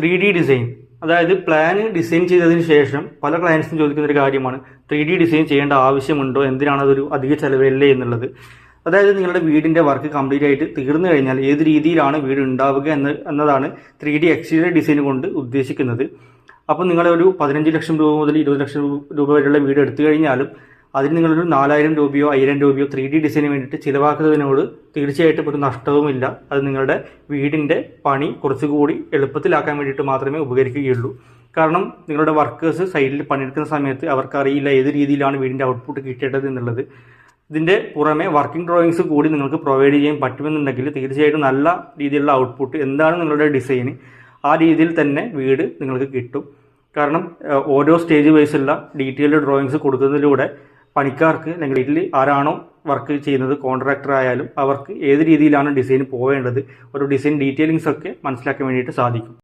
3D design, അതായത് plan design ചെയ്തതിന് ശേഷം പല ക്ലയൻസിനും ചോദിക്കുന്ന ഒരു കാര്യമാണ് 3D ഡിസൈൻ ചെയ്യേണ്ട ആവശ്യമുണ്ടോ, എന്തിനാണ് അതൊരു അധിക ചിലവല്ലേ എന്നുള്ളത്. അതായത് നിങ്ങളുടെ വീടിൻ്റെ വർക്ക് കംപ്ലീറ്റ് ആയിട്ട് തീർന്നു കഴിഞ്ഞാൽ ഏത് രീതിയിലാണ് വീട് ഉണ്ടാവുക എന്നതാണ് 3D എക്സ്റ്റീരിയർ ഡിസൈൻ കൊണ്ട് ഉദ്ദേശിക്കുന്നത്. അപ്പോൾ നിങ്ങളൊരു 15 ലക്ഷം രൂപ മുതൽ 20 ലക്ഷം രൂപ വരെയുള്ള വീട് എടുത്തു കഴിഞ്ഞാലും അതിന് നിങ്ങളൊരു 4000 രൂപയോ 5000 രൂപയോ 3D ഡിസൈന് വേണ്ടിയിട്ട് ചിലവാക്കുന്നതിനോട് തീർച്ചയായിട്ടും ഒരു നഷ്ടവുമില്ല. അത് നിങ്ങളുടെ വീടിൻ്റെ പണി കുറച്ചുകൂടി എളുപ്പത്തിലാക്കാൻ വേണ്ടിയിട്ട് മാത്രമേ ഉപകരിക്കുകയുള്ളൂ. കാരണം നിങ്ങളുടെ വർക്കേഴ്സ് സൈഡിൽ പണിയെടുക്കുന്ന സമയത്ത് അവർക്കറിയില്ല ഏത് രീതിയിലാണ് വീടിൻ്റെ ഔട്ട്പുട്ട് കിട്ടേണ്ടത് എന്നുള്ളത്. ഇതിൻ്റെ പുറമെ വർക്കിംഗ് ഡ്രോയിങ്സ് കൂടി നിങ്ങൾക്ക് പ്രൊവൈഡ് ചെയ്യാൻ പറ്റുമെന്നുണ്ടെങ്കിൽ തീർച്ചയായിട്ടും നല്ല രീതിയിലുള്ള ഔട്ട്പുട്ട്, എന്താണ് നിങ്ങളുടെ ഡിസൈന് ആ രീതിയിൽ തന്നെ വീട് നിങ്ങൾക്ക് കിട്ടും. കാരണം ഓരോ സ്റ്റേജ് വൈസുള്ള ഡീറ്റെയിൽഡ് ഡ്രോയിങ്സ് കൊടുക്കുന്നതിലൂടെ പണിക്കാർക്ക് അല്ലെങ്കിൽ വീട്ടിൽ ആരാണോ വർക്ക് ചെയ്യുന്നത്, കോൺട്രാക്ടർ ആയാലും അവർക്ക് ഏത് രീതിയിലാണ് ഡിസൈൻ പോവേണ്ടത്, ഒരു ഡിസൈൻ ഡീറ്റെയിലിങ്സ് ഒക്കെ മനസ്സിലാക്കാൻ വേണ്ടിയിട്ട് സാധിക്കും.